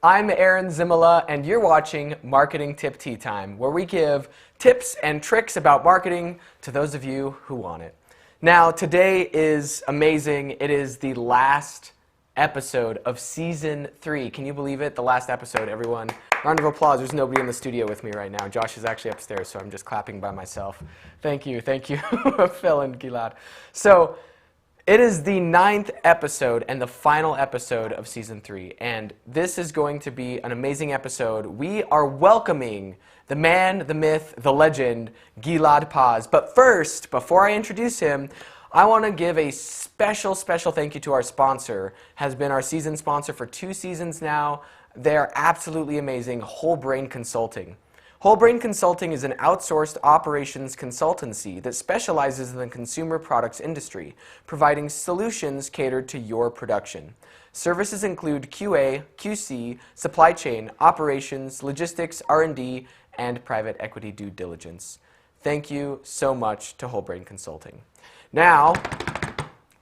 I'm Aaron Zimala, and you're watching Marketing Tip Tea Time, where we give tips and tricks about marketing to those of you who want it. Now, today is amazing. It is the last episode of Season 3. Can you believe it? The last episode, everyone. Round of applause. There's nobody in the studio with me right now. Josh is actually upstairs, so I'm just clapping by myself. Thank you, Phil and Gilad. So, it is the 9th episode and the final episode of Season 3, and this is going to be an amazing episode. We are welcoming the man, the myth, the legend, Gilad Paz. But first, before I introduce him, I want to give a special thank you to our sponsor. Has been our season sponsor for 2 seasons now. They're absolutely amazing, Whole Brain Consulting. Whole Brain Consulting is an outsourced operations consultancy that specializes in the consumer products industry, providing solutions catered to your production. Services include QA, QC, supply chain, operations, logistics, R&D, and private equity due diligence. Thank you so much to Whole Brain Consulting. Now,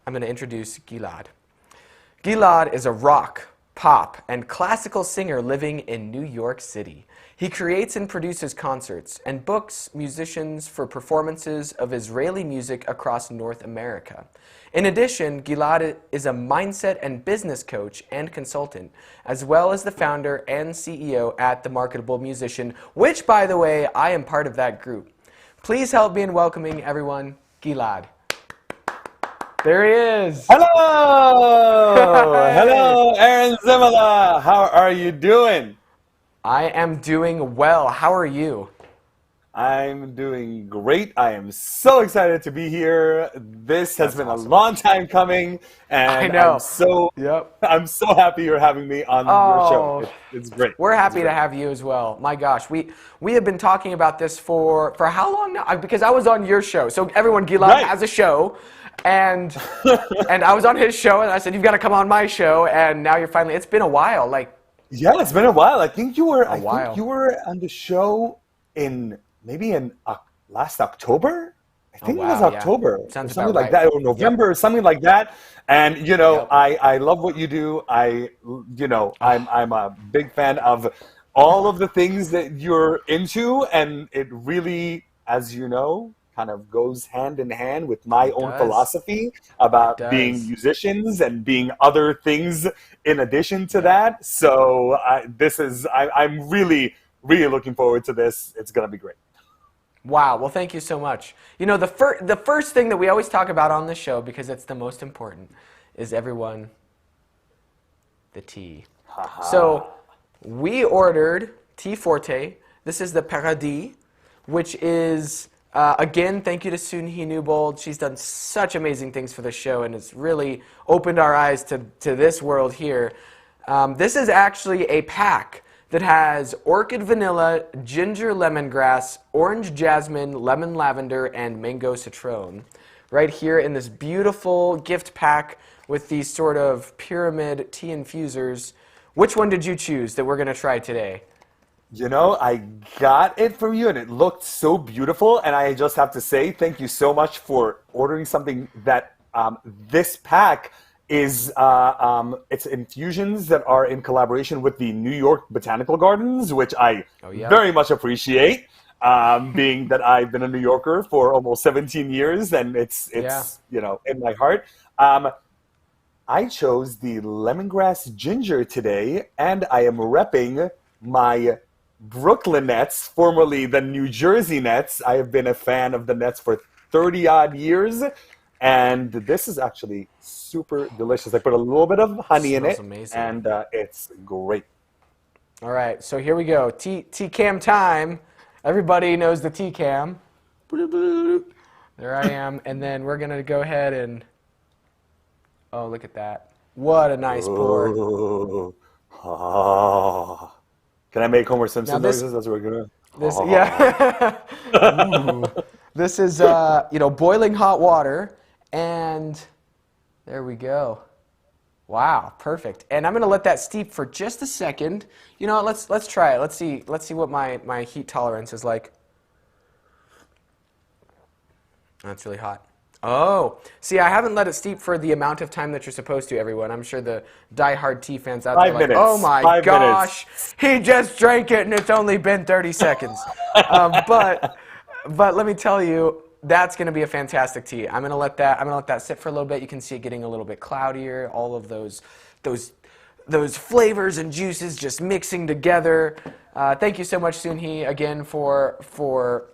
I'm going to introduce Gilad. Gilad is a rock, pop, and classical singer living in New York City. He creates and produces concerts and books musicians for performances of Israeli music across North America. In addition, Gilad is a mindset and business coach and consultant, as well as the founder and CEO at the Marketable Musician, which, by the way, I am part of that group. Please help me in welcoming everyone, Gilad. There he is. Hello! Hello, Aaron Zimala. How are you doing? I am doing well. How are you? I'm doing great. I am so excited to be here. This has been awesome. a long time coming, and I know. I'm so happy you're having me on your show. It's great. We're happy to have you as well. My gosh, we have been talking about this for how long now? Because I was on your show. So everyone, Gilad has a show. And I was on his show, and I said, you've got to come on my show, and now you're finally, it's been a while. Yeah, it's been a while. I think you were on the show maybe in last October. I think it was October, yeah. Sounds or something about like that, or November, or something like that. And I love what you do. I'm a big fan of all of the things that you're into, and it really, as you know, kind of goes hand in hand with my own philosophy about being musicians and being other things in addition to that. So I'm really looking forward to this. It's going to be great. Wow. Well, thank you so much. You know, the first thing that we always talk about on this show, because it's the most important, is the tea. So we ordered Tea Forte. This is the Paradis, which is... again, thank you to Sunhee Newbold. She's done such amazing things for the show, and it's really opened our eyes to this world here. This is actually a pack that has orchid vanilla, ginger lemongrass, orange jasmine, lemon lavender, and mango citron. Right here in this beautiful gift pack with these sort of pyramid tea infusers. Which one did you choose that we're going to try today? You know, I got it from you, and it looked so beautiful, and I just have to say thank you so much for ordering something that this pack is, it's infusions that are in collaboration with the New York Botanical Gardens, which I very much appreciate, being that I've been a New Yorker for almost 17 years, and it's in my heart. I chose the lemongrass ginger today, and I am repping my Brooklyn Nets, formerly the New Jersey Nets. I have been a fan of the Nets for 30-odd years, and this is actually super delicious. I put a little bit of honey in it, amazing. And it's great. All right, so here we go. T-Cam time. Everybody knows the T-Cam. There I am, and then we're going to go ahead and... Oh, look at that. What a nice pour. Can I make Homer Simpson noises? That's what we're gonna. This is boiling hot water, and there we go. Wow, perfect. And I'm gonna let that steep for just a second. You know, let's try it. Let's see what my heat tolerance is like. That's really hot. Oh, see, I haven't let it steep for the amount of time that you're supposed to, everyone. I'm sure the diehard tea fans out there are 5 like, oh minutes. my 5 minutes. gosh, he just drank it and it's only been 30 seconds. But let me tell you, that's going to be a fantastic tea. I'm gonna let that sit for a little bit. You can see it getting a little bit cloudier. All of those flavors and juices just mixing together. Thank you so much, Sunhee, again for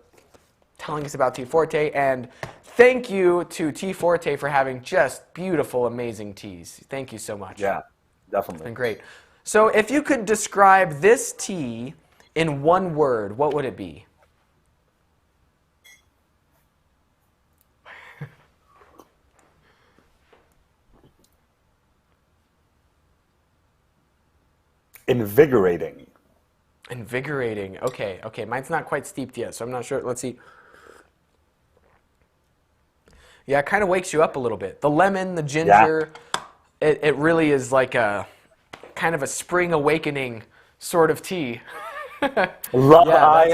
telling us about Tea Forte, and thank you to Tea Forte for having just beautiful, amazing teas. Thank you so much. Yeah, definitely. It's been great. So if you could describe this tea in one word, what would it be? Invigorating. Invigorating. Okay, okay. Mine's not quite steeped yet, so I'm not sure. Let's see. Yeah, it kind of wakes you up a little bit. The lemon, the ginger, it really is like a kind of a spring awakening sort of tea. I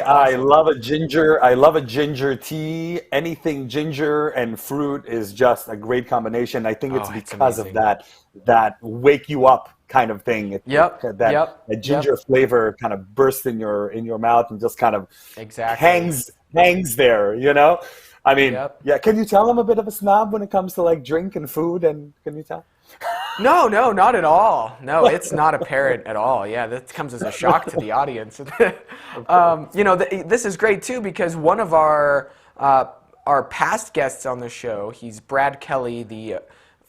Awesome. love a ginger. I love a ginger tea. Anything ginger and fruit is just a great combination. I think it's Oh, it's because of amazing. that wake you up kind of thing. Yep, yep, That yep. ginger flavor kind of bursts in your mouth and just kind of Exactly. hangs there. I mean, Yep. yeah. Can you tell I'm a bit of a snob when it comes to like drink and food? And can you tell? No, no, not at all. No, it's not apparent at all. Yeah, that comes as a shock to the audience. Of course. This is great too because one of our past guests on the show, he's Brad Kelly, the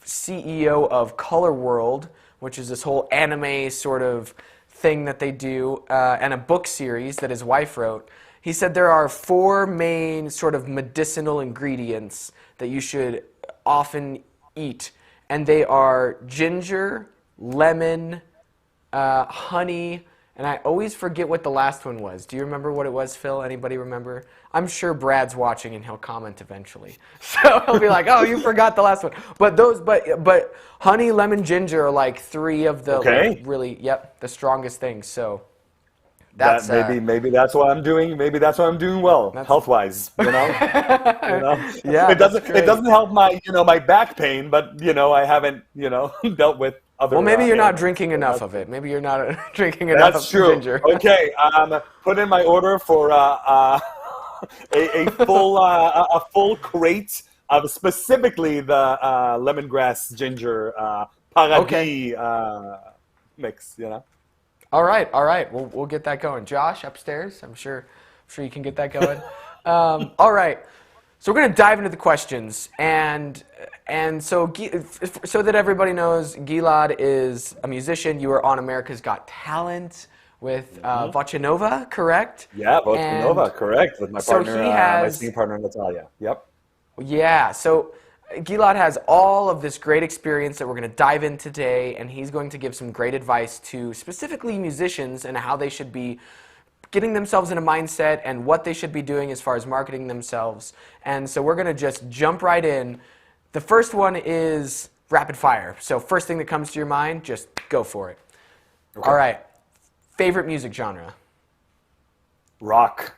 CEO of Color World, which is this whole anime sort of thing that they do, and a book series that his wife wrote. He said there are four main sort of medicinal ingredients that you should often eat, and they are ginger, lemon, honey, and I always forget what the last one was. Do you remember what it was, Phil? Anybody remember? I'm sure Brad's watching and he'll comment eventually. So he'll be like, "Oh, you forgot the last one." But honey, lemon, ginger are like three of the like Okay. really, yep, the strongest things. So That that's maybe that's what I'm doing. Maybe that's what I'm doing well, that's health wise. You know, yeah, that's it great. doesn't help my my back pain, but I haven't dealt with Well, other maybe you're not ailments. drinking So enough of it. Maybe you're not drinking that's enough true. ginger. Okay, put in my order for a full a full crate of specifically the lemongrass ginger Okay. paradis mix. All right, all right. We'll get that going. Josh upstairs. I'm sure you can get that going. All right. So we're going to dive into the questions, and so that everybody knows, Gilad is a musician. You were on America's Got Talent with Vachanova, correct? Yeah, Bossa And Nova, correct, with my so partner, he my has singing partner Natalia. Yep. Yeah, so Gilad has all of this great experience that we're going to dive in today, and he's going to give some great advice to specifically musicians and how they should be getting themselves in a mindset and what they should be doing as far as marketing themselves. And so we're going to just jump right in. The first one is rapid fire. So first thing that comes to your mind, just go for it. All Okay. right. Favorite music genre? Rock,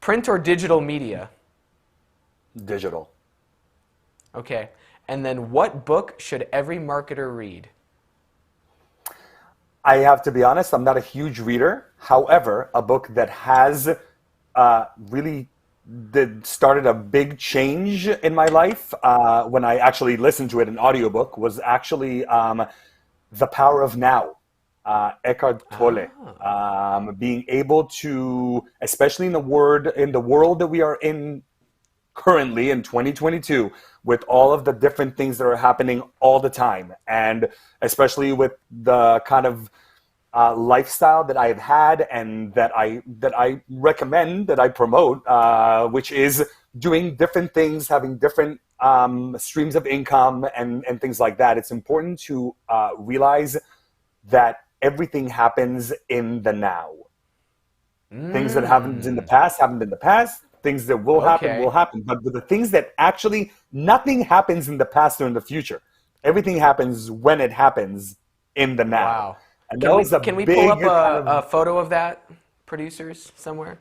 Print or digital media? digital. Okay. And then what book should every marketer read? I have to be honest, I'm not a huge reader. However, a book that has really started a big change in my life when I actually listened to it in audiobook was actually The Power of Now. Eckhart Tolle, Ah, being able to, especially in the world that we are in currently in 2022, with all of the different things that are happening all the time, and especially with the kind of lifestyle that I've had and that I recommend, that I promote, which is doing different things, having different streams of income and things like that. It's important to realize that everything happens in the now. Things that happened in the mm, past happened in the past. Things that will okay. happen. But the things that actually, nothing happens in the past or in the future. Everything happens when it happens in the now. Wow. And that Can we was a can we pull big up kind a of, photo of that, producers, somewhere?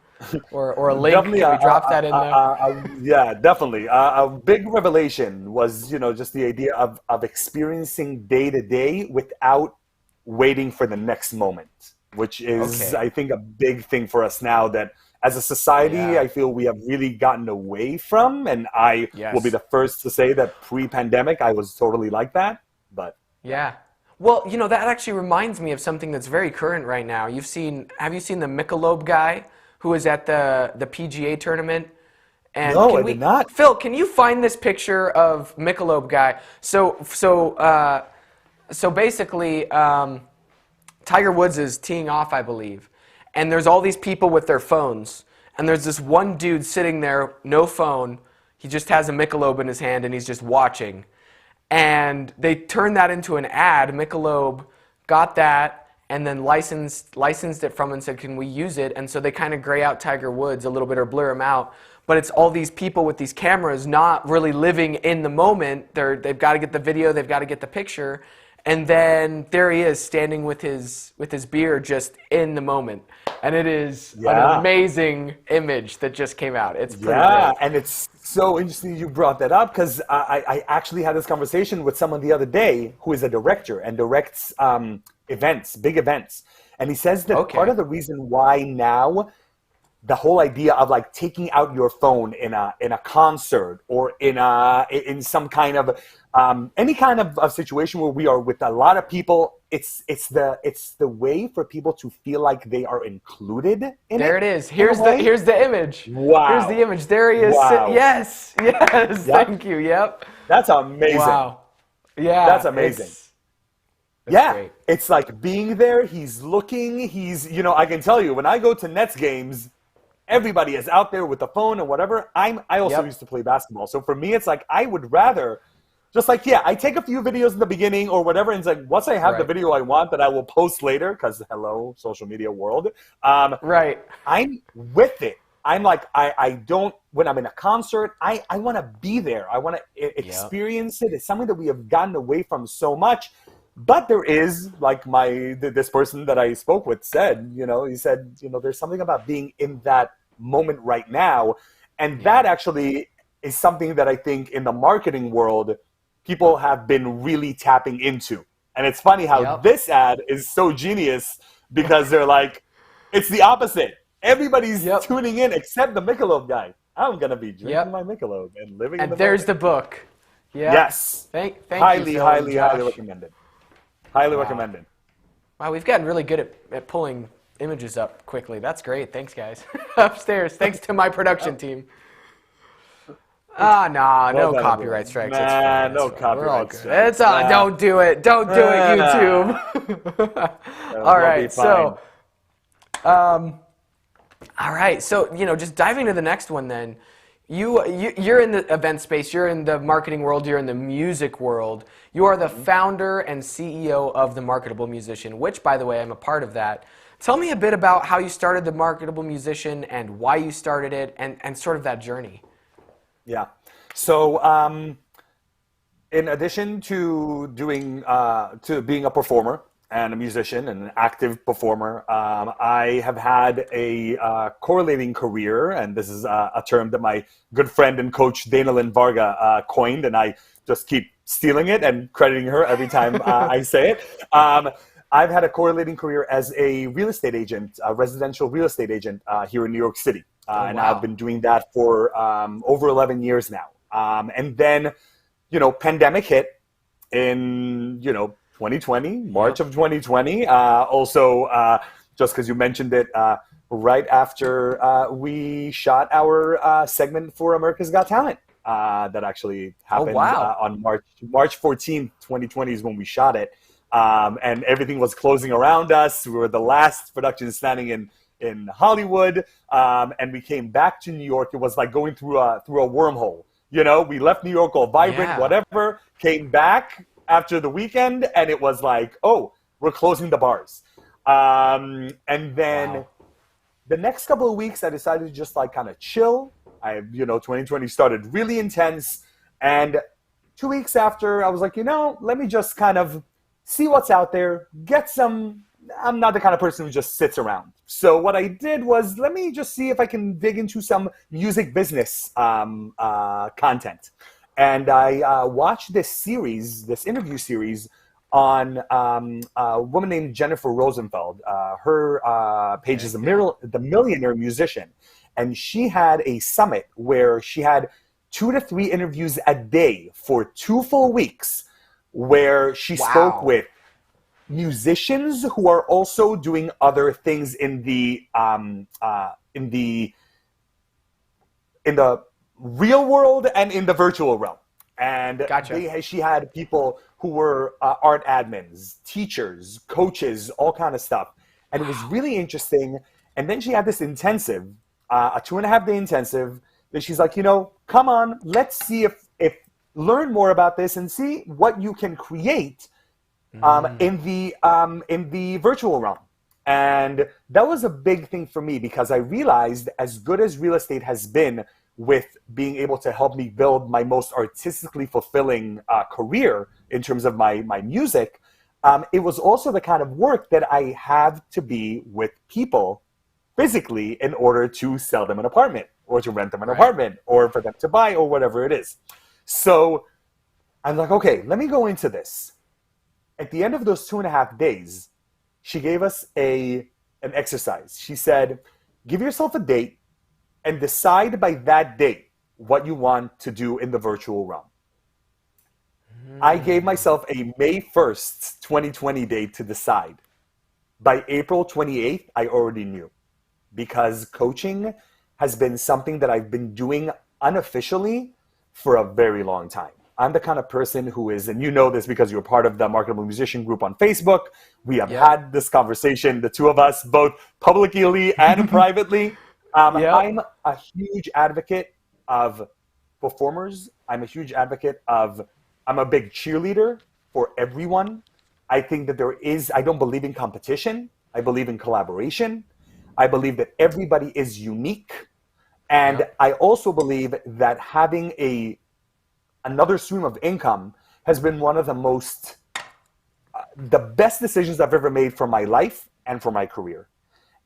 or a link? Definitely, Can we drop that in there? yeah, definitely. A big revelation was, just the idea of experiencing day to day without waiting for the next moment, which is, Okay. I think, a big thing for us now that as a society, Yeah. I feel we have really gotten away from. And I will be Yes. the first to say that pre-pandemic, I was totally like that. But yeah. Yeah. Well, that actually reminds me of something that's very current right now. Have you seen the Michelob guy who was at the PGA tournament? And No, I did not. Phil, can you find this picture of Michelob guy? So basically, Tiger Woods is teeing off, I believe, and there's all these people with their phones, and there's this one dude sitting there, no phone. He just has a Michelob in his hand, and he's just watching. And they turned that into an ad. Michelob got that and then licensed it from and said, can we use it? And so they kind of gray out Tiger Woods a little bit or blur him out. But it's all these people with these cameras not really living in the moment. They've got to get the video, they've got to get the picture. And then there he is standing with his beer just in the moment. And it is an amazing image that just came out. It's pretty great. And it's so interesting you brought that up because I actually had this conversation with someone the other day who is a director and directs events, big events. And he says that part of the reason why now the whole idea of like taking out your phone in a concert or in some kind of any kind of situation where we are with a lot of people, it's the way for people to feel like they are included in there it. It is. Here's the image. Wow. Here's the image. There he is. Wow. Yes. Yep. Thank you. Yep. That's amazing. Wow. Yeah. That's amazing. It's great. It's like being there. He's looking. I can tell you when I go to Nets games, everybody is out there with the phone and whatever. I also used to play basketball. So for me, it's like I would rather just like, I take a few videos in the beginning or whatever. And it's like, once I have the video I want that I will post later, because hello, social media world. Right. I'm with it. I'm like, I don't, when I'm in a concert, I want to be there. I want to experience it. It's something that we have gotten away from so much. But there is, like this person that I spoke with said, he said, there's something about being in that moment right now. And that actually is something that I think in the marketing world, people have been really tapping into. And it's funny how this ad is so genius because they're like, it's the opposite. Everybody's tuning in except the Michelob guy. I'm going to be drinking my Michelob and living in the there's moment. the book. Yeah. Yes. Thank highly, you, Phil highly, and highly Josh. recommended. Highly recommended. Wow, we've gotten really good at pulling images up quickly. That's great. Thanks, guys. Upstairs. Thanks to my production team. No copyright strikes. No copyright strikes. It's don't do it. Don't do it, YouTube. All right. So, all right. So, just diving into the next one then. You're in the event space, you're in the marketing world, you're in the music world. You are the founder and CEO of the Marketable Musician, which, by the way, I'm a part of that. Tell me a bit about how you started the Marketable Musician and why you started it and sort of that journey. Yeah. So in addition to being a performer and a musician and an active performer, I have had a correlating career, and this is a term that my good friend and coach Dana Lynn Varga coined, and I just keep stealing it and crediting her every time I say it. I've had a correlating career as a real estate agent, a residential real estate agent here in New York City. And I've been doing that for over 11 years now. And then, pandemic hit in, 2020, March of 2020. Also, just because you mentioned it, right after we shot our segment for America's Got Talent. That actually happened on March 14th, 2020 is when we shot it. And everything was closing around us. We were the last production standing in Hollywood, and we came back to New York. It was like going through a wormhole. We left New York all vibrant, whatever, came back after the weekend, and it was like, oh, we're closing the bars. And then the next couple of weeks, I decided to just like kind of chill. 2020 started really intense. And 2 weeks after, I was like, let me just kind of see what's out there, get some I'm not the kind of person who just sits around. So what I did was, let me just see if I can dig into some music business content. And I watched this interview series on a woman named Jennifer Rosenfeld. Her page is the Millionaire Musician. And she had a summit where she had 2 to 3 interviews a day for 2 full weeks, where she spoke with musicians who are also doing other things in the real world and in the virtual realm. And she had people who were art admins, teachers, coaches, all kind of stuff. And it was really interesting. And then she had this intensive, a 2.5-day intensive, that she's like, come on, let's see if learn more about this and see what you can create in the virtual realm. And that was a big thing for me, because I realized, as good as real estate has been with being able to help me build my most artistically fulfilling career in terms of my music, it was also the kind of work that I have to be with people physically in order to sell them an apartment, or to rent them an apartment, or for them to buy, or whatever it is. So I'm like, okay, let me go into this. At the end of those 2.5 days, she gave us an exercise. She said, give yourself a date and decide by that date what you want to do in the virtual realm. I gave myself a May 1st, 2020 date to decide. By April 28th, I already knew, because coaching has been something that I've been doing unofficially for a very long time. I'm the kind of person who is, and you know this because you're part of the Marketable Musician group on Facebook. We have had this conversation, the two of us, both publicly and privately. I'm a huge advocate of performers. I'm a big cheerleader for everyone. I think that I don't believe in competition. I believe in collaboration. I believe that everybody is unique. And I also believe that having another stream of income has been one of the best decisions I've ever made for my life and for my career.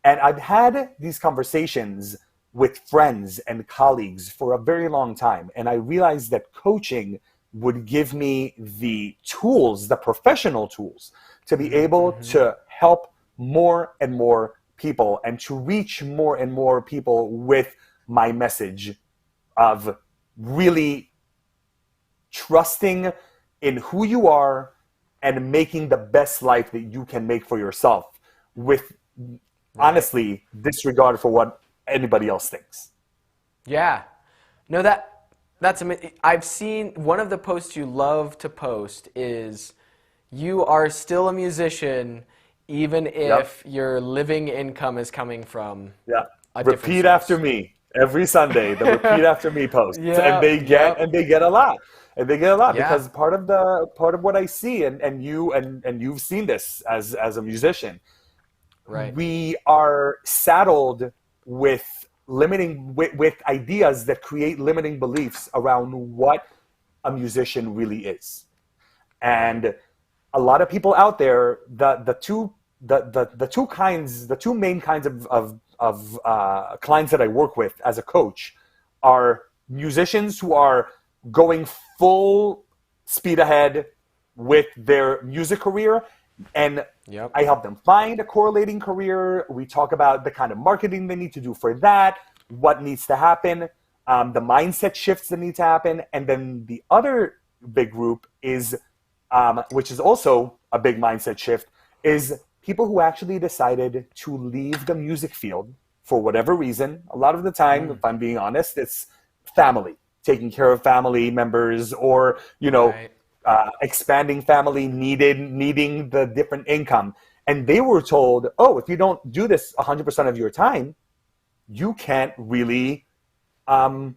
And I've had these conversations with friends and colleagues for a very long time. And I realized that coaching would give me the tools, the professional tools, to be able to help more and more people and to reach more and more people with my message of really trusting in who you are and making the best life that you can make for yourself, with honestly disregard for what anybody else thinks. Yeah. No, that's amazing. I've seen one of the posts you love to post is, you are still a musician even if your living income is coming from a different repeat source. After me every Sunday, the repeat after me posts. And they get a lot. And they get a lot because part of what I see, and you've seen this as a musician, we are saddled with with ideas that create limiting beliefs around what a musician really is. And a lot of people out there, the two main kinds of clients that I work with as a coach are musicians who are going full speed ahead with their music career, and I help them find a correlating career. We talk about the kind of marketing they need to do for that, what needs to happen, the mindset shifts that need to happen. And then the other big group is, which is also a big mindset shift, is people who actually decided to leave the music field for whatever reason. A lot of the time, if I'm being honest, it's family, taking care of family members, or, expanding family, needing the different income. And they were told, oh, if you don't do this 100% of your time, you can't really you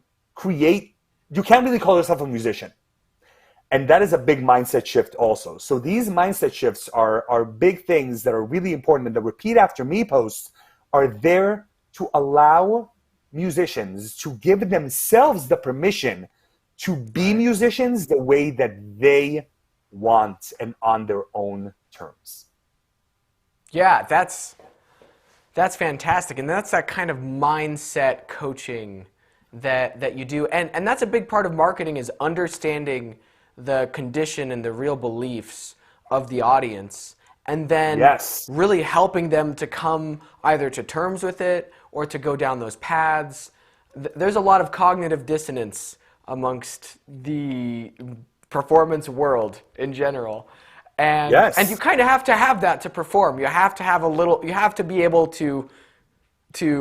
can't really call yourself a musician. And that is a big mindset shift also. So these mindset shifts are big things that are really important. And the repeat after me posts are there to allow musicians to give themselves the permission to be musicians the way that they want and on their own terms. Yeah, that's fantastic, and that's that kind of mindset coaching that you do, and that's a big part of marketing is understanding the condition and the real beliefs of the audience, and then Yes. really helping them to come either to terms with it or to go down those paths. There's a lot of cognitive dissonance amongst the performance world in general. And you Yes. kind of have to have that to perform. You have to have a little. You have to be able to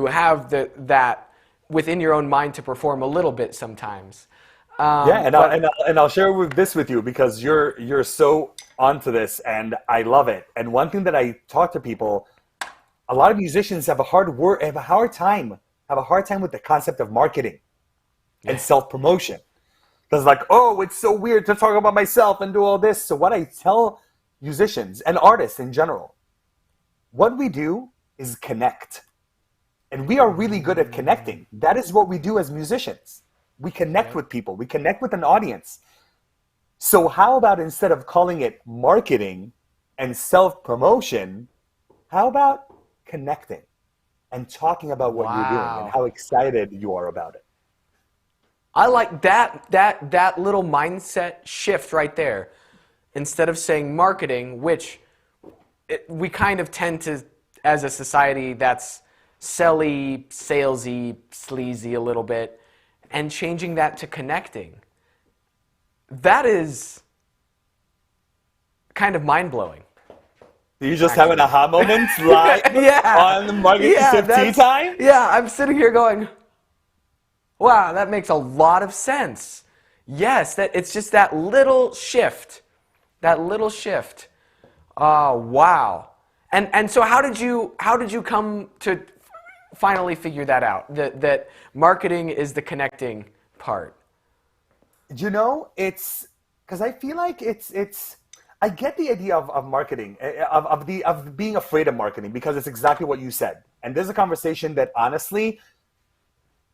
have that within your own mind to perform a little bit sometimes. Yeah, and But I'll share with this with you because you're so onto this, and I love it. And one thing that I talk to people, a lot of musicians have a hard time with the concept of marketing and yeah, self promotion. Because like, oh, it's so weird to talk about myself and do all this. So what I tell musicians and artists in general, what we do is connect. And we are really good at connecting. That is what we do as musicians. We connect yep, with people. We connect with an audience. So how about instead of calling it marketing and self-promotion, how about connecting and talking about what you're doing and wow. how excited you are about it? I like that little mindset shift right there. Instead of saying marketing, which we kind of tend to, as a society, that's selly, salesy, sleazy a little bit, and changing that to connecting. That is kind of mind blowing, Do you just have an actually. aha moment live Yeah, on Marketing yeah, Tip Tea Time? yeah. I'm sitting here going, wow, that makes a lot of sense. Yes, that it's just that little shift, that little shift. Oh, wow. And so how did you come to finally figure that out? That marketing is the connecting part. You know, it's because I feel like it's I get the idea of marketing, of being afraid of marketing because it's exactly what you said. And there's a conversation that honestly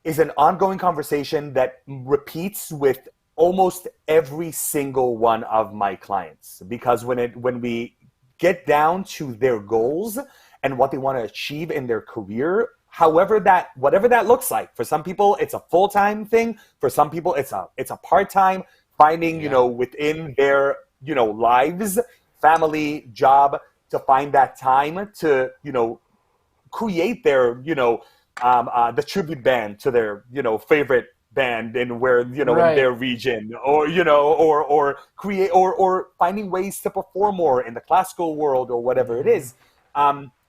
is an ongoing conversation that repeats with almost every single one of my clients because when we get down to their goals and what they want to achieve in their career, whatever that looks like. For some people it's a full-time thing, for some people it's a part-time, finding, Yeah. within their, lives, family, job, to find that time to, create their, the tribute band to their, favorite band in where, in their Right. region, or, or create, or finding ways to perform more in the classical world or whatever it is.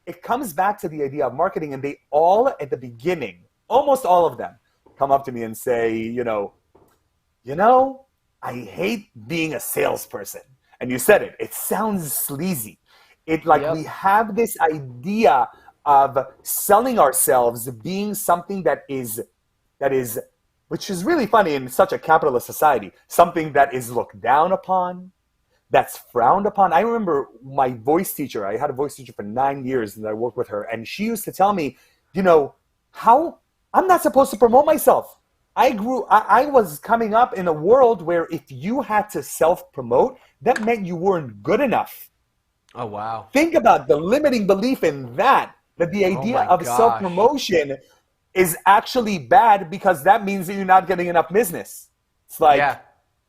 It comes back to the idea of marketing, and they all at the beginning, almost all of them, come up to me and say, I hate being a salesperson. And you said it. It sounds sleazy. It like we Yep. have this idea of selling ourselves being something that is which is really funny in such a capitalist society, something that is looked down upon, that's frowned upon. I remember my voice teacher, I had a voice teacher for 9 years and I worked with her, and she used to tell me, how I'm not supposed to promote myself. I was coming up in a world where if you had to self-promote, that meant you weren't good enough. Oh, wow. Think about the limiting belief in that the Oh idea my of gosh. self-promotion is actually bad because that means that you're not getting enough business. It's like, Yeah.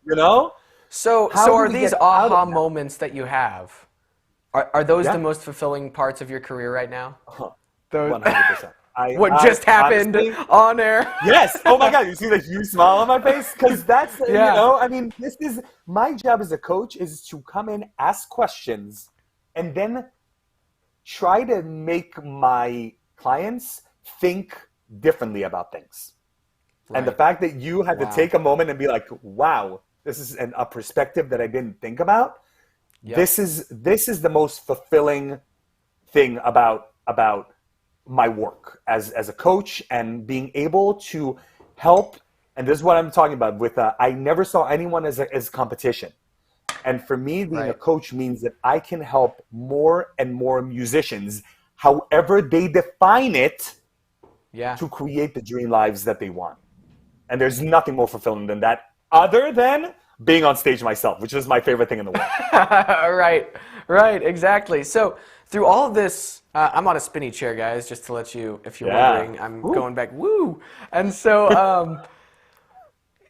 you know, So how do are we these get out of aha that? moments that you have? Are those the Yeah, most fulfilling parts of your career right now? Those 100%. I, what I just happened honestly, on air? yes. Oh my God, you see the huge smile on my face? Because that's, Yeah. I mean, this is my job as a coach is to come in, ask questions, and then try to make my clients think differently about things. And the Right. fact that you had to Wow. take a moment and be like, wow, this is a perspective that I didn't think about. Yep. This is the most fulfilling thing about my work as a coach, and being able to help. And this is what I'm talking about with I never saw anyone as competition. And for me, being a Right. coach means that I can help more and more musicians, however they define it, Yeah. to create the dream lives that they want. And there's nothing more fulfilling than that, other than being on stage myself, which is my favorite thing in the world. Right. Right. Exactly. So through all of this, I'm on a spinny chair, guys, just to let you, if you're wondering, I'm going back, woo! And so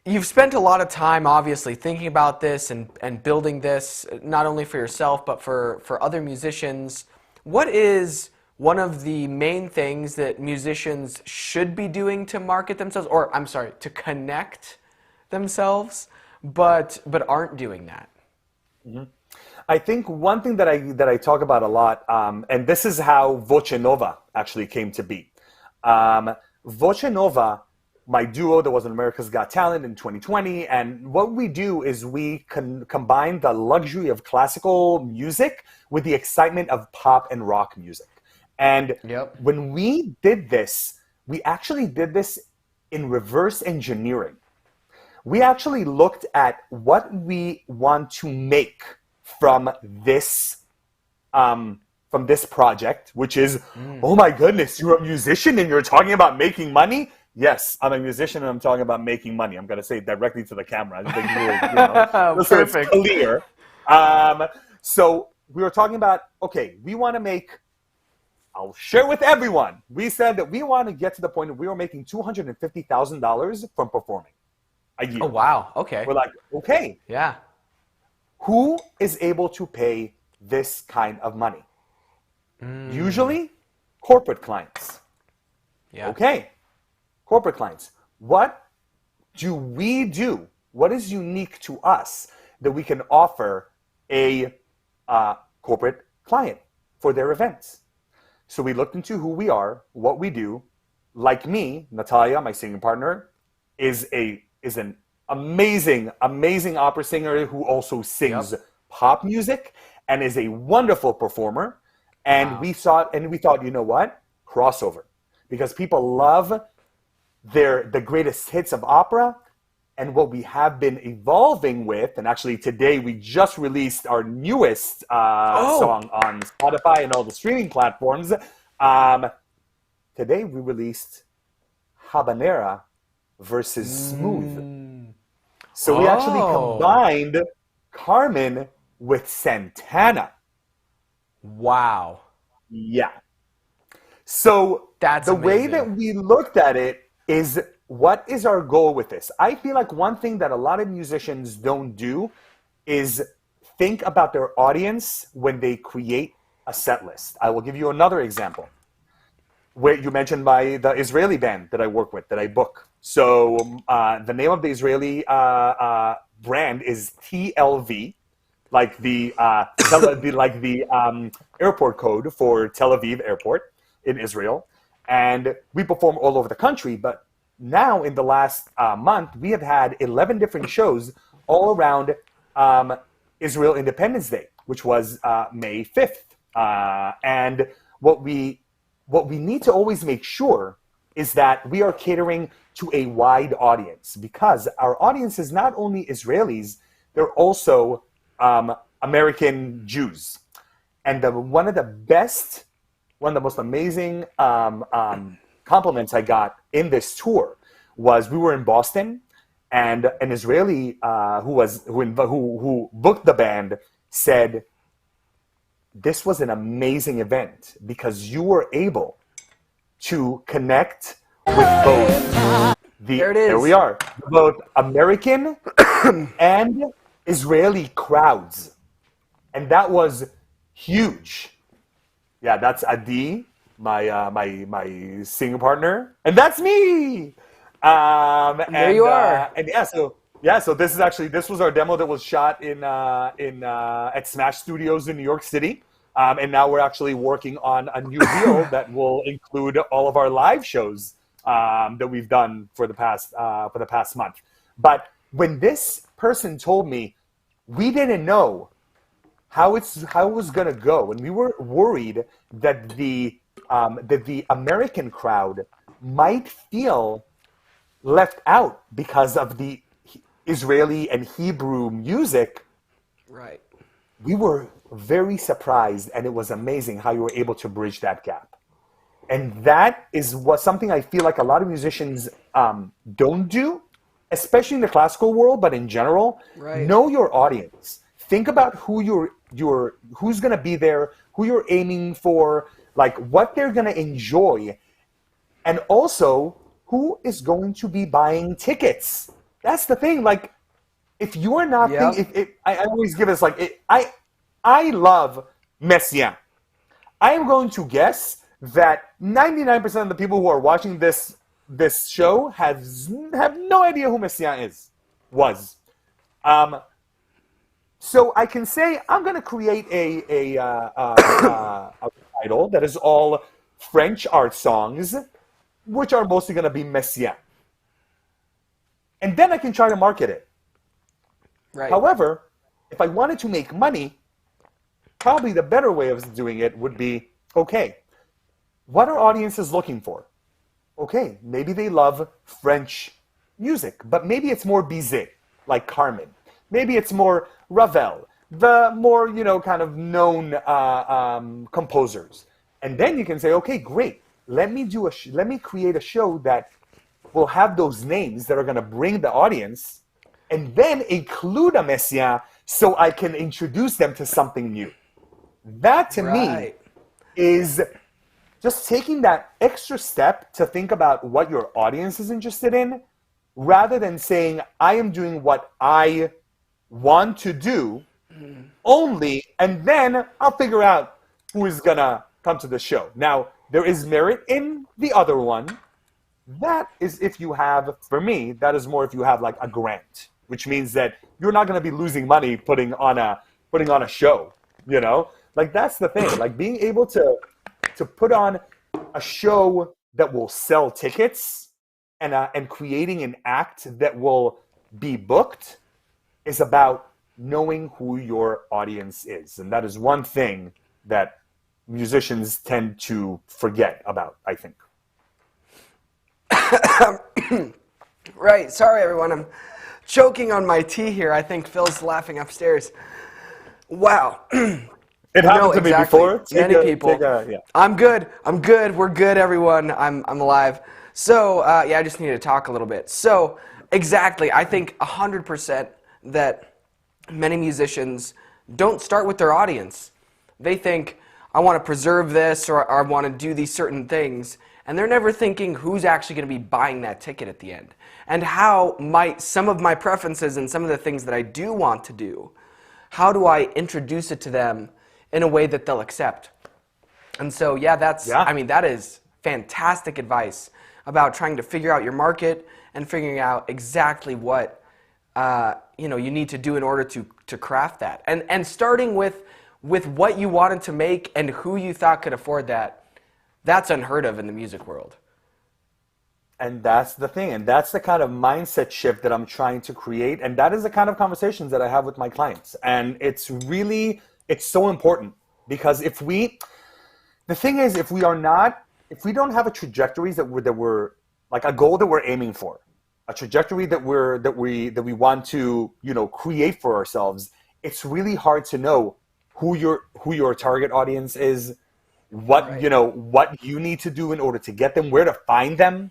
you've spent a lot of time, obviously, thinking about this and building this, not only for yourself, but for other musicians. What is one of the main things that musicians should be doing to market themselves, or I'm sorry, to connect themselves, but aren't doing that? Mm-hmm. I think one thing that I talk about a lot, and this is how Voce Nova actually came to be. Voce Nova, my duo that was on America's Got Talent in 2020, and what we do is we combine the luxury of classical music with the excitement of pop and rock music. And when we did this, we actually did this in reverse engineering. We actually looked at what we want to make from this project, which is, oh my goodness, you're a musician and you're talking about making money? Yes, I'm a musician and I'm talking about making money. I'm going to say it directly to the camera. I think so it's clear. So we were talking about, okay, we want to make, I'll share with everyone. We said that we want to get to the point that we were making $250,000 from performing a year. Oh, wow. Okay. We're like, okay. Yeah. Who is able to pay this kind of money? Usually, corporate clients. Yeah. Okay. Corporate clients. What do we do? What is unique to us that we can offer a corporate client for their events? So we looked into who we are, what we do. Like me, Natalia, my singing partner, is an amazing opera singer who also sings pop music and is a wonderful performer. And we thought, you know what? Crossover. Because people love the greatest hits of opera, and what we have been evolving with, and actually today we just released our newest song on Spotify and all the streaming platforms. Today we released Habanera versus Smooth. So we actually combined Carmen with Santana. Wow. Yeah. So that's the amazing. way that we looked at it is, what is our goal with this? I feel like one thing that a lot of musicians don't do is think about their audience when they create a set list. I will give you another example. Where you mentioned the Israeli band that I work with, that I book. So the name of the Israeli brand is TLV, like the airport code for Tel Aviv Airport in Israel. And we perform all over the country, but now in the last month, we have had 11 different shows all around Israel Independence Day, which was May 5th. And what we need to always make sure is that we are catering to a wide audience, because our audience is not only Israelis, they're also American Jews. And one of the most amazing compliments I got in this tour was, we were in Boston, and an Israeli who booked the band said, "This was an amazing event because you were able to connect with both there we are, both American and Israeli crowds, and that was huge." Yeah, that's Adi, my singing partner, and that's me. There you are. So this was our demo that was shot at Smash Studios in New York City, and now we're actually working on a new reel that will include all of our live shows that we've done for the past month. But when this person told me, we didn't know how it was gonna go, and we were worried that the American crowd might feel left out because of the Israeli and Hebrew music. Right. We were very surprised, and it was amazing how you were able to bridge that gap. And that is something I feel like a lot of musicians don't do, especially in the classical world, but in general. Right. Know your audience. Think about who who's gonna be there, who you're aiming for, like what they're gonna enjoy, and also who is going to be buying tickets. That's the thing. Like, if you are not Yep. thinking, I always give this like I love Messiaen. I am going to guess that 99% of the people who are watching this show have no idea who Messiaen was. So I can say I'm going to create a title that is all French art songs, which are mostly going to be Messiaen. And then I can try to market it. Right. However, if I wanted to make money, probably the better way of doing it would be, okay, what are audiences looking for? Okay, maybe they love French music, but maybe it's more Bizet, like Carmen. Maybe it's more Ravel, the more, kind of known composers. And then you can say, okay, great. Let me create a show that will have those names that are going to bring the audience, and then include a Messiaen so I can introduce them to something new. That to me is just taking that extra step to think about what your audience is interested in, rather than saying, I am doing what I want to do only, and then I'll figure out who is going to come to the show. Now, there is merit in the other one. That is if you have, for me, that is more if you have like a grant, which means that you're not going to be losing money putting on a show, Like, that's the thing. Like, being able to put on a show that will sell tickets and creating an act that will be booked is about knowing who your audience is. And that is one thing that musicians tend to forget about, I think. Right. Sorry, everyone. I'm choking on my tea here. I think Phil's laughing upstairs. Wow. It happened to me before. Many people. Yeah. I'm good. We're good, everyone. I'm alive. So, I just need to talk a little bit. So, exactly. I think 100% that many musicians don't start with their audience. They think, I want to preserve this, or I want to do these certain things. And they're never thinking who's actually going to be buying that ticket at the end. And how might some of my preferences and some of the things that I do want to do, how do I introduce it to them in a way that they'll accept? And so, that is fantastic advice about trying to figure out your market and figuring out exactly what you need to do in order to craft that. And starting with what you wanted to make and who you thought could afford that. That's unheard of in the music world. And that's the thing. And that's the kind of mindset shift that I'm trying to create. And that is the kind of conversations that I have with my clients. And it's so important, because if we don't have a trajectory that we're like a goal that we're aiming for, a trajectory that we want to, create for ourselves, it's really hard to know who your target audience is, what you need to do in order to get them, where to find them,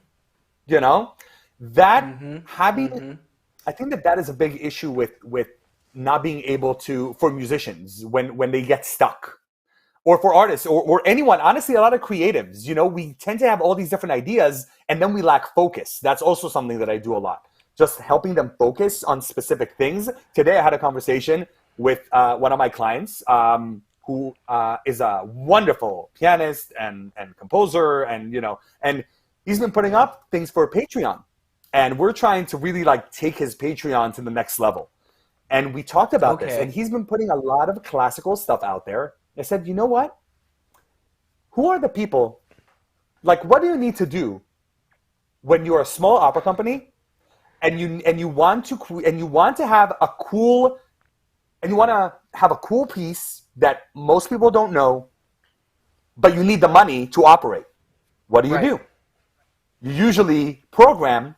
having, I think that is a big issue with not being able to, for musicians, when they get stuck, or for artists, or anyone, honestly, a lot of creatives, we tend to have all these different ideas and then we lack focus. That's also something that I do a lot, just helping them focus on specific things. Today I had a conversation with one of my clients, who is a wonderful pianist and composer, and he's been putting up things for Patreon. And we're trying to really take his Patreon to the next level. And we talked about this, and he's been putting a lot of classical stuff out there. I said, you know what? Who are the people? What do you need to do when you're a small opera company and you want to have a cool piece that most people don't know, but you need the money to operate? What do? You usually program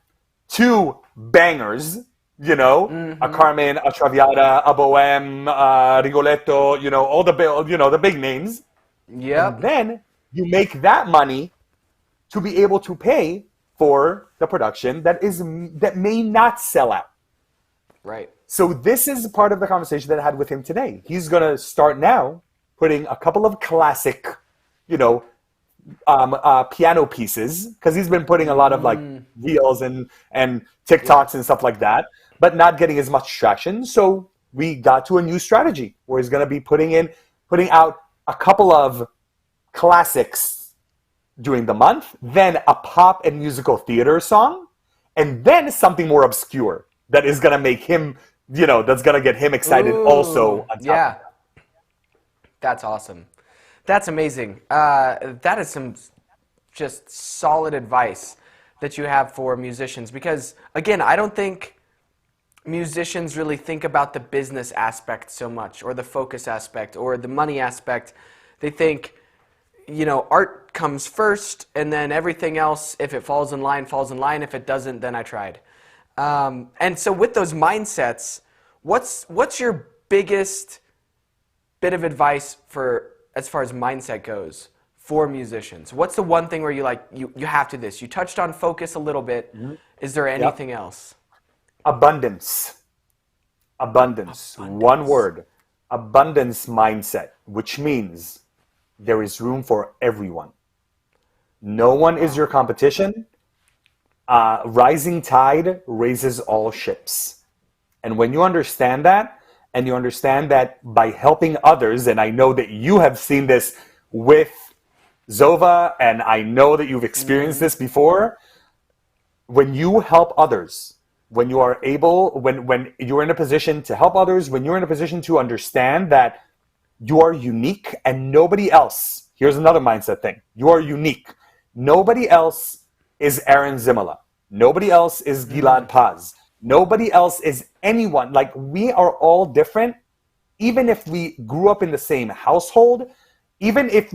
2 bangers, a Carmen, a Traviata, a Bohème, Rigoletto, all the big names. Yep. And then you make that money to be able to pay for the production that may not sell out. Right. So this is part of the conversation that I had with him today. He's going to start now putting a couple of classic, piano pieces, because he's been putting a lot of like reels and TikToks and stuff like that, but not getting as much traction. So we got to a new strategy where he's going to be putting out a couple of classics during the month, then a pop and musical theater song, and then something more obscure that is going to make him, that's going to get him excited also. On top of that. That's awesome. That's amazing. That is some just solid advice that you have for musicians, because again, I don't think musicians really think about the business aspect so much, or the focus aspect, or the money aspect. They think, art comes first, and then everything else, if it falls in line, falls in line. If it doesn't, then I tried. And so with those mindsets, what's your biggest bit of advice for, as far as mindset goes, for musicians? What's the one thing where you have to this? You touched on focus a little bit. Mm-hmm. Is there anything else? Abundance. One word. Abundance mindset, which means there is room for everyone. No one is your competition. Rising tide raises all ships. And when you understand that, and you understand that by helping others, and I know that you have seen this with Zova, and I know that you've experienced this before, when you help others, when you are able, when you're in a position to help others, when you're in a position to understand that you are unique and nobody else, here's another mindset thing, you are unique. Nobody else is Aaron Zimala. Nobody else is Gilad Paz. Nobody else is anyone. Like, we are all different, even if we grew up in the same household, even if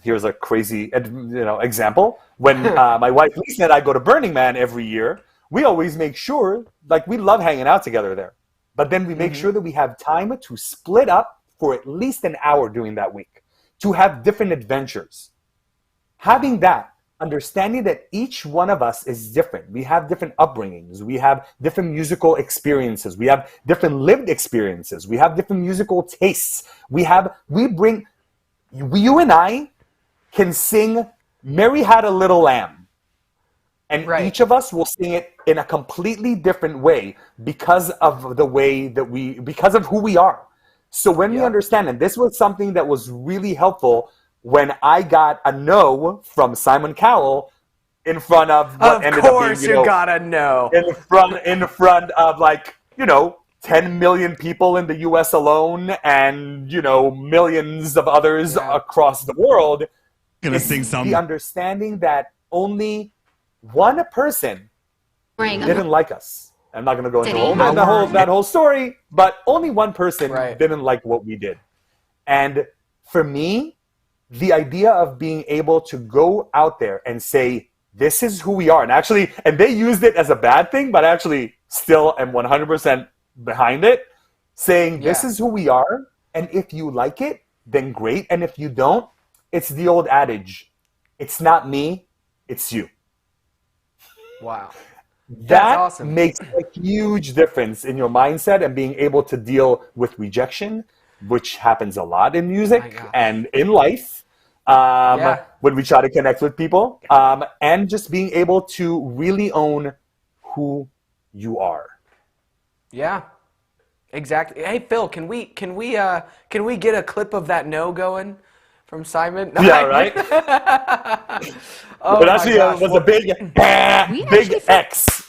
here's a crazy, example. When my wife Lisa and I go to Burning Man every year, we always make sure, we love hanging out together there. But then we make sure that we have time to split up for at least an hour during that week, to have different adventures. Having that, understanding that each one of us is different. We have different upbringings. We have different musical experiences. We have different lived experiences. We have different musical tastes. You and I can sing Mary Had a Little Lamb. And each of us will sing it in a completely different way because of because of who we are. So when we understand, and this was something that was really helpful when I got a no from Simon Cowell in front of what ended up being, you got a no. In front of 10 million people in the US alone and, millions of others across the world. Gonna sing some. The understanding that only one person didn't like us. I'm not going to go into that whole story, but only one person didn't like what we did. And for me, the idea of being able to go out there and say, this is who we are. And they used it as a bad thing, but I actually still am 100% behind it, saying this is who we are. And if you like it, then great. And if you don't, it's the old adage, it's not me, it's you. Wow. That awesome. Makes a huge difference in your mindset and being able to deal with rejection, which happens a lot in music and in life when we try to connect with people, and just being able to really own who you are. Yeah, exactly. Hey, Phil, can we get a clip of that no going from Simon? Yeah, right. But actually, it was a big X.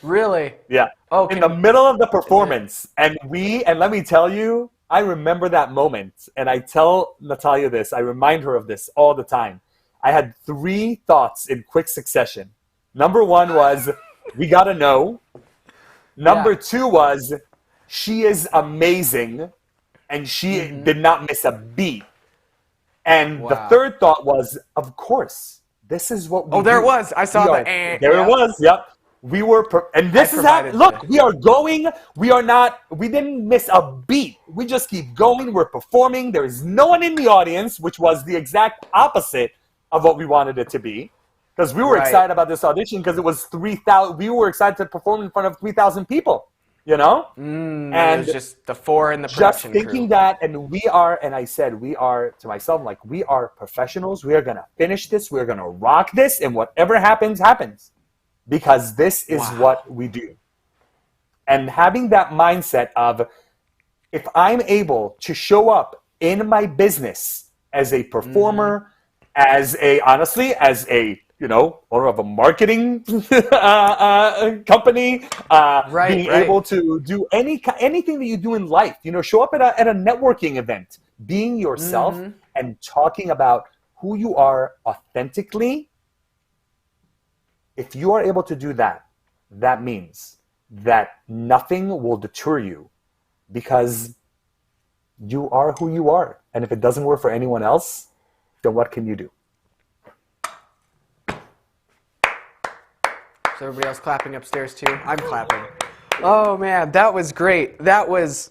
Really? Yeah. Oh, in the middle of the performance, and let me tell you, I remember that moment, and I tell Natalia this, I remind her of this all the time. I had 3 thoughts in quick succession. Number 1 was, we gotta know. Number 2 was, she is amazing, and she did not miss a beat. And the third thought was, of course, this is what we do. There it was. I saw that. There it was, yep. We were, and this is happening. Look, we are going. We didn't miss a beat. We just keep going. We're performing. There is no one in the audience, which was the exact opposite of what we wanted it to be. Because we were Right. excited about this audition because it was 3,000. We were excited to perform in front of 3,000 people, you know? And And it was just the four in the just production thinking crew. that, and I said, we are, to myself, like, we are professionals. We are going to finish this. We're going to rock this. And whatever happens, happens. Because this is Wow. what we do. And having that mindset of, if I'm able to show up in my business as a performer, honestly, as a, owner of a marketing company, being Right. able to do anything that you do in life, show up at a networking event, being yourself and talking about who you are authentically. If you are able to do that, that means that nothing will deter you, because you are who you are. And if it doesn't work for anyone else, then what can you do? Is everybody else clapping upstairs too? I'm clapping. Oh man, that was great. That was,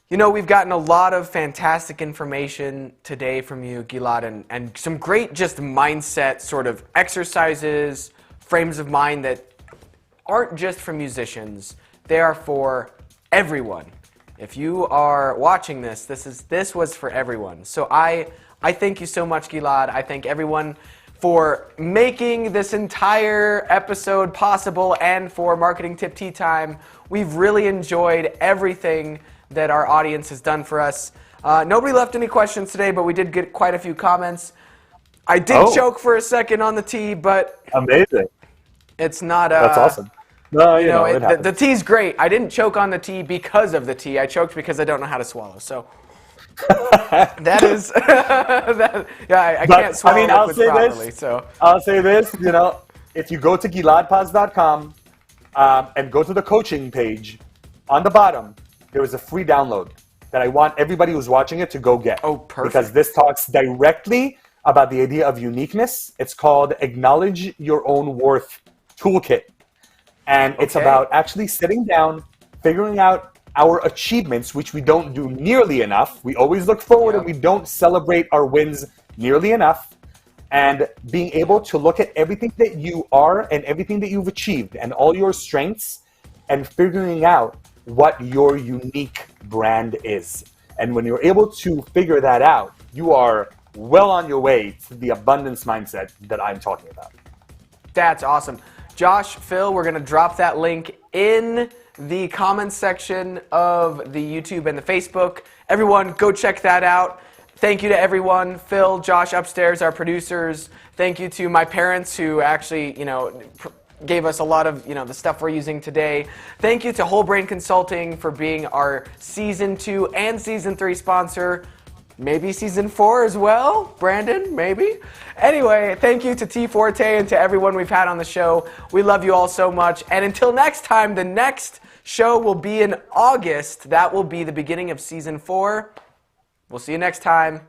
we've gotten a lot of fantastic information today from you, Gilad, and some great just mindset sort of exercises, frames of mind that aren't just for musicians. They are for everyone. If you are watching this, this was for everyone. So I thank you so much, Gilad. I thank everyone for making this entire episode possible and for Marketing Tip Tea Time. We've really enjoyed everything that our audience has done for us. Nobody left any questions today, but we did get quite a few comments. I did choke for a second on the tea, but Amazing. it's not... That's awesome. No, it happens. the tea's great. I didn't choke on the tea because of the tea. I choked because I don't know how to swallow. So that is... I can't swallow liquids properly. So I'll say this, if you go to giladpaz.com and go to the coaching page, on the bottom, there is a free download that I want everybody who's watching it to go get. Oh, perfect. Because this talks directly about the idea of uniqueness. It's called Acknowledge Your Own Worth Toolkit. And it's about actually sitting down, figuring out our achievements, which we don't do nearly enough. We always look forward and we don't celebrate our wins nearly enough. And being able to look at everything that you are and everything that you've achieved and all your strengths, and figuring out what your unique brand is. And when you're able to figure that out, you are well on your way to the abundance mindset that I'm talking about. That's awesome. Josh, Phil, we're going to drop that link in the comments section of the YouTube and the Facebook. Everyone, go check that out. Thank you to everyone. Phil, Josh upstairs, our producers. Thank you to my parents who actually, gave us a lot of, the stuff we're using today. Thank you to Whole Brain Consulting for being our Season 2 and Season 3 sponsor. Maybe Season 4 as well, Brandon, maybe. Anyway, thank you to T Forte and to everyone we've had on the show. We love you all so much. And until next time, the next show will be in August. That will be the beginning of Season 4. We'll see you next time.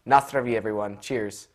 Na zdrowie, everyone. Cheers.